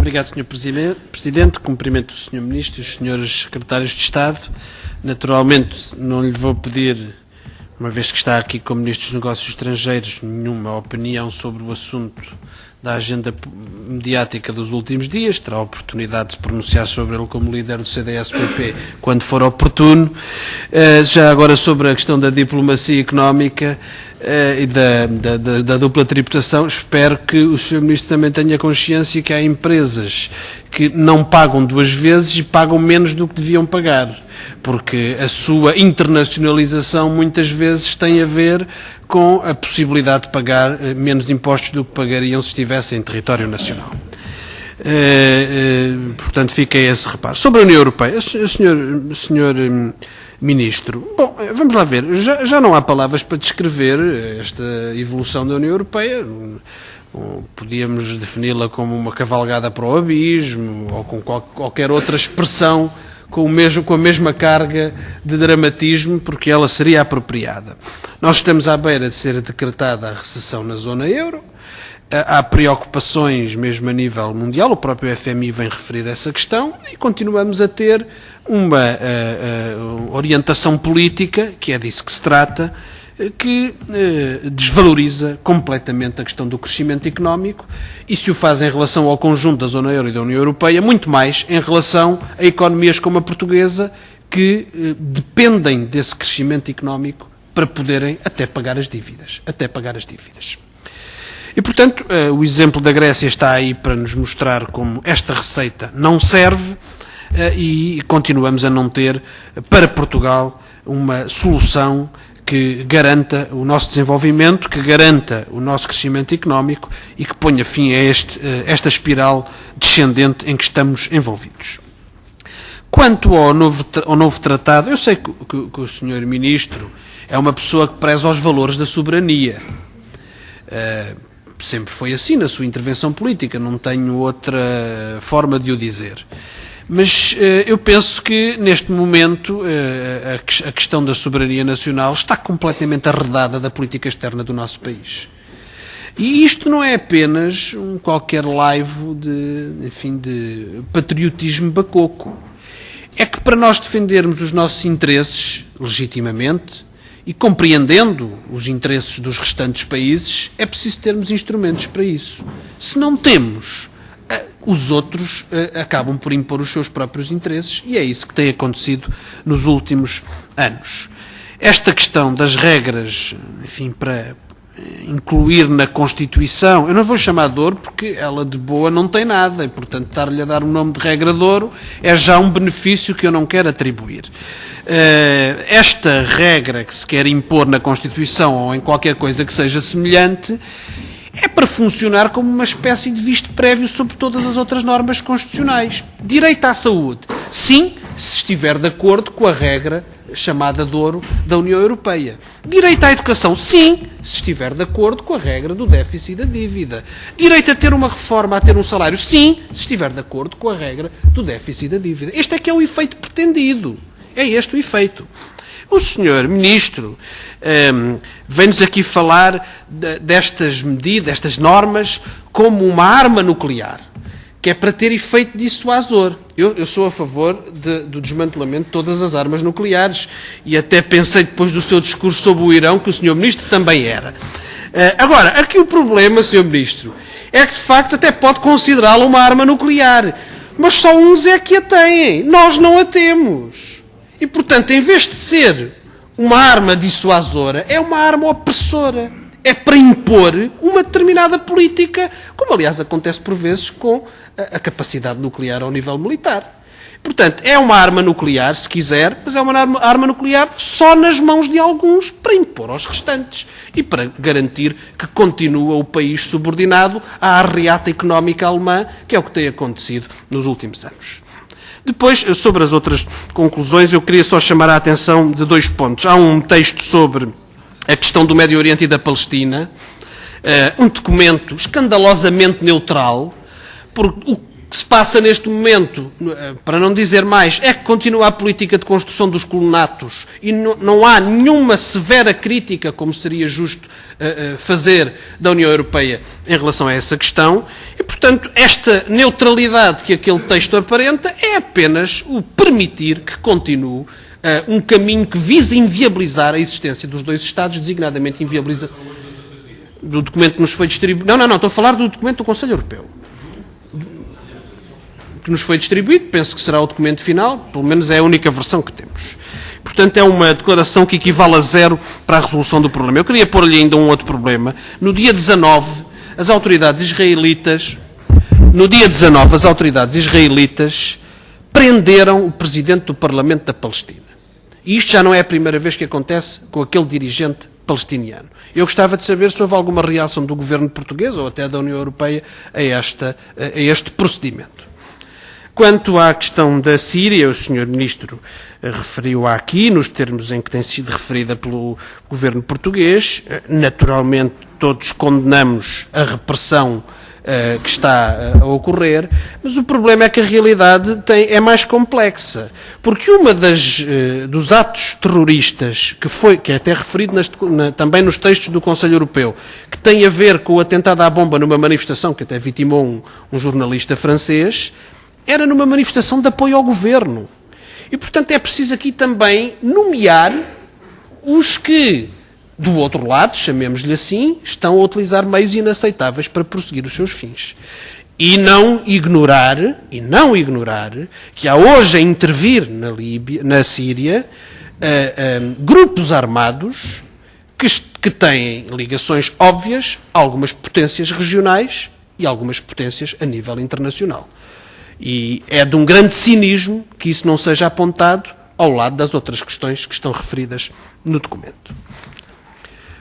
Obrigado, Sr. Presidente. Cumprimento o Sr. Ministro e os Srs. Secretários de Estado. Naturalmente, não lhe vou pedir, uma vez que está aqui como Ministro dos Negócios Estrangeiros, nenhuma opinião sobre o assunto da agenda mediática dos últimos dias. Terá a oportunidade de se pronunciar sobre ele como líder do CDS-PP quando for oportuno. Já agora sobre a questão da diplomacia económica e da dupla tributação, espero que o Sr. Ministro também tenha consciência que há empresas que não pagam duas vezes e pagam menos do que deviam pagar, porque a sua internacionalização muitas vezes tem a ver com a possibilidade de pagar menos impostos do que pagariam se estivessem em território nacional. Portanto, fica esse reparo. Sobre a União Europeia, Sr. Ministro, bom, vamos lá ver, já não há palavras para descrever esta evolução da União Europeia. Podíamos defini-la como uma cavalgada para o abismo ou com qualquer outra expressão com a mesma carga de dramatismo, porque ela seria apropriada. Nós estamos à beira de ser decretada a recessão na zona euro. Há preocupações mesmo a nível mundial, o próprio FMI vem referir essa questão, e continuamos a ter uma orientação política, que é disso que se trata, que desvaloriza completamente a questão do crescimento económico, e se o faz em relação ao conjunto da zona euro e da União Europeia, muito mais em relação a economias como a portuguesa, que dependem desse crescimento económico para poderem até pagar as dívidas. E, portanto, o exemplo da Grécia está aí para nos mostrar como esta receita não serve, e continuamos a não ter para Portugal uma solução que garanta o nosso desenvolvimento, que garanta o nosso crescimento económico e que ponha fim a esta espiral descendente em que estamos envolvidos. Quanto ao novo tratado, eu sei que o Sr. Ministro é uma pessoa que preza os valores da soberania. Sempre foi assim na sua intervenção política, não tenho outra forma de o dizer. Mas eu penso que, neste momento, a questão da soberania nacional está completamente arredada da política externa do nosso país. E isto não é apenas qualquer laivo de patriotismo bacoco. É que para nós defendermos os nossos interesses, legitimamente, e compreendendo os interesses dos restantes países, é preciso termos instrumentos para isso. Se não temos, os outros acabam por impor os seus próprios interesses, e é isso que tem acontecido nos últimos anos. Esta questão das regras, enfim, para incluir na Constituição, eu não vou chamar de ouro porque ela de boa não tem nada, e portanto estar-lhe a dar o nome de regra de ouro é já um benefício que eu não quero atribuir. Esta regra que se quer impor na Constituição ou em qualquer coisa que seja semelhante é para funcionar como uma espécie de visto prévio sobre todas as outras normas constitucionais. Direito à saúde, sim, se estiver de acordo com a regra chamada de ouro da União Europeia. Direito à educação, sim, se estiver de acordo com a regra do déficit e da dívida. Direito a ter uma reforma, a ter um salário, sim, se estiver de acordo com a regra do déficit e da dívida. Este é que é o efeito pretendido. É este o efeito. O Sr. Ministro vem-nos aqui falar destas medidas, destas normas, como uma arma nuclear, que é para ter efeito dissuasor. Eu sou a favor do desmantelamento de todas as armas nucleares, e até pensei depois do seu discurso sobre o Irão que o Sr. Ministro também era. Agora, aqui o problema, Sr. Ministro, é que de facto até pode considerá-la uma arma nuclear, mas só uns é que a têm, nós não a temos. E, portanto, em vez de ser uma arma dissuasora, é uma arma opressora. É para impor uma determinada política, como aliás acontece por vezes com a capacidade nuclear ao nível militar. Portanto, é uma arma nuclear, se quiser, mas é uma arma nuclear só nas mãos de alguns, para impor aos restantes e para garantir que continua o país subordinado à arreata económica alemã, que é o que tem acontecido nos últimos anos. Depois, sobre as outras conclusões, eu queria só chamar a atenção de dois pontos. Há um texto sobre a questão do Médio Oriente e da Palestina, um documento escandalosamente neutral, porque o que se passa neste momento, para não dizer mais, é que continua a política de construção dos colonatos e não há nenhuma severa crítica, como seria justo fazer, da União Europeia em relação a essa questão. E, portanto, esta neutralidade que aquele texto aparenta é apenas o permitir que continue um caminho que visa inviabilizar a existência dos dois Estados, designadamente inviabiliza do documento que nos foi distribuído. Não, estou a falar do documento do Conselho Europeu. Que nos foi distribuído, penso que será o documento final, pelo menos é a única versão que temos. Portanto, é uma declaração que equivale a 0 para a resolução do problema. Eu queria pôr-lhe ainda um outro problema. No dia 19, as autoridades israelitas prenderam o presidente do Parlamento da Palestina. E isto já não é a primeira vez que acontece com aquele dirigente palestiniano. Eu gostava de saber se houve alguma reação do governo português ou até da União Europeia a este procedimento. Quanto à questão da Síria, o Sr. Ministro referiu-a aqui, nos termos em que tem sido referida pelo governo português. Naturalmente, todos condenamos a repressão que está a ocorrer, mas o problema é que a realidade é mais complexa, porque dos atos terroristas, que é até referido também nos textos do Conselho Europeu, que tem a ver com o atentado à bomba numa manifestação que até vitimou um jornalista francês, era numa manifestação de apoio ao governo. E, portanto, é preciso aqui também nomear os que, do outro lado, chamemos-lhe assim, estão a utilizar meios inaceitáveis para prosseguir os seus fins. E não ignorar que há hoje a intervir na Síria, grupos armados que têm ligações óbvias a algumas potências regionais e algumas potências a nível internacional. E é de um grande cinismo que isso não seja apontado ao lado das outras questões que estão referidas no documento.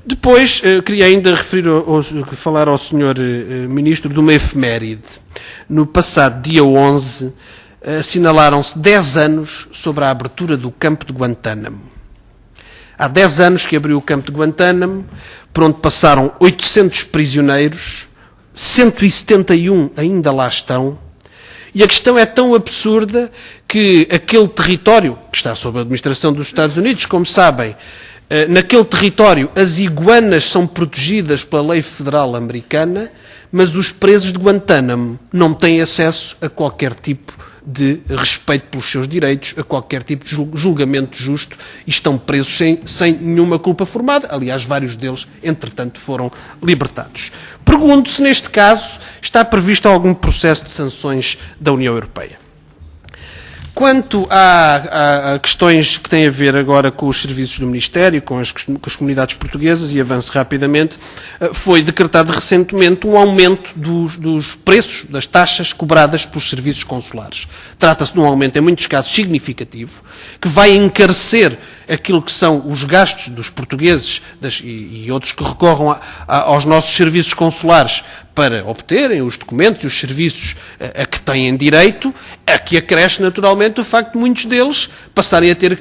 Depois, queria ainda falar ao Sr. Ministro de uma efeméride. No passado dia 11, assinalaram-se 10 anos sobre a abertura do campo de Guantánamo. Há 10 anos que abriu o campo de Guantánamo, por onde passaram 800 prisioneiros, 171 ainda lá estão. E a questão é tão absurda que aquele território, que está sob a administração dos Estados Unidos, como sabem, naquele território as iguanas são protegidas pela lei federal americana, mas os presos de Guantánamo não têm acesso a qualquer tipo de respeito pelos seus direitos, a qualquer tipo de julgamento justo, e estão presos sem nenhuma culpa formada. Aliás, vários deles, entretanto, foram libertados. Pergunto se, neste caso, está previsto algum processo de sanções da União Europeia. Quanto a questões que têm a ver agora com os serviços do Ministério, com as comunidades portuguesas, e avanço rapidamente, foi decretado recentemente um aumento dos preços, das taxas cobradas pelos serviços consulares. Trata-se de um aumento, em muitos casos, significativo, que vai encarecer aquilo que são os gastos dos portugueses e outros que recorram aos nossos serviços consulares para obterem os documentos e os serviços a que têm direito, a que acresce naturalmente o facto de muitos deles passarem a ter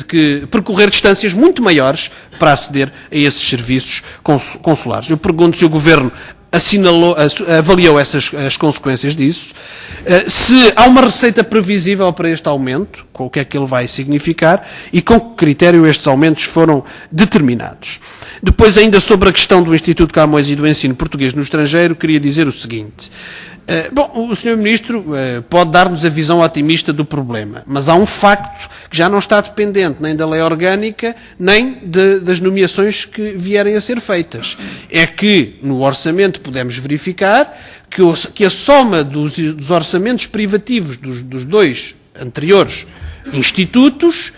que percorrer distâncias muito maiores para aceder a esses serviços consulares. Eu pergunto se o Governo avaliou as consequências disso, se há uma receita previsível para este aumento, com o que é que ele vai significar e com que critério estes aumentos foram determinados. Depois, ainda sobre a questão do Instituto Camões e do ensino português no estrangeiro, queria dizer o seguinte. O Sr. Ministro pode dar-nos a visão otimista do problema, mas há um facto que já não está dependente nem da lei orgânica, nem das nomeações que vierem a ser feitas. É que, no orçamento, podemos verificar que a soma dos orçamentos privativos dos dois anteriores institutos,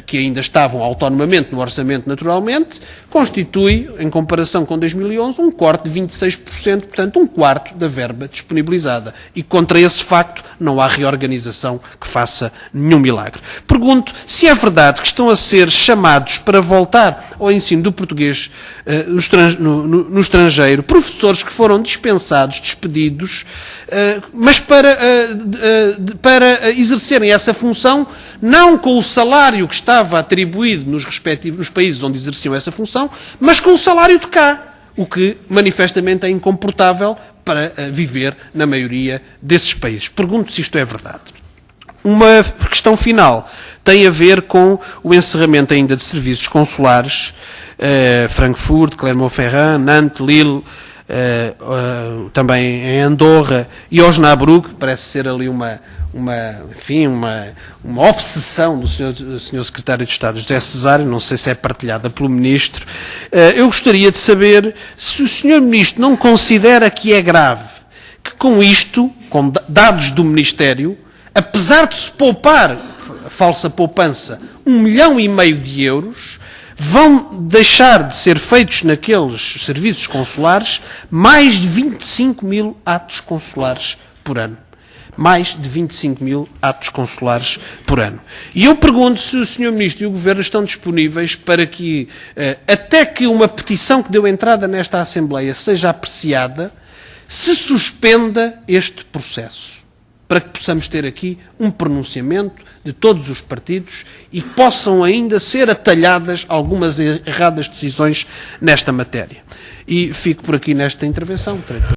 que ainda estavam autonomamente no orçamento naturalmente, constitui, em comparação com 2011, um corte de 26%, portanto, um quarto da verba disponibilizada. E contra esse facto não há reorganização que faça nenhum milagre. Pergunto se é verdade que estão a ser chamados para voltar ao ensino do português no estrangeiro professores que foram dispensados, despedidos, mas para exercerem essa função, não com o salário que estava atribuído nos países onde exerciam essa função, mas com o salário de cá. o que manifestamente é incomportável para viver na maioria desses países. Pergunto se isto é verdade. Uma questão final tem a ver com o encerramento ainda de serviços consulares, Frankfurt, Clermont-Ferrand, Nantes, Lille, também em Andorra e Osnabrück, parece ser ali uma obsessão do Sr. Secretário de Estado José Cesário, não sei se é partilhada pelo Ministro. Eu gostaria de saber se o Sr. Ministro não considera que é grave que com isto, com dados do Ministério, apesar de se poupar, falsa poupança, 1,5 milhão de euros, vão deixar de ser feitos naqueles serviços consulares mais de 25 mil atos consulares por ano. Mais de 25 mil atos consulares por ano. E eu pergunto se o Sr. Ministro e o Governo estão disponíveis para que, até que uma petição que deu entrada nesta Assembleia seja apreciada, se suspenda este processo, para que possamos ter aqui um pronunciamento de todos os partidos e possam ainda ser atalhadas algumas erradas decisões nesta matéria. E fico por aqui nesta intervenção.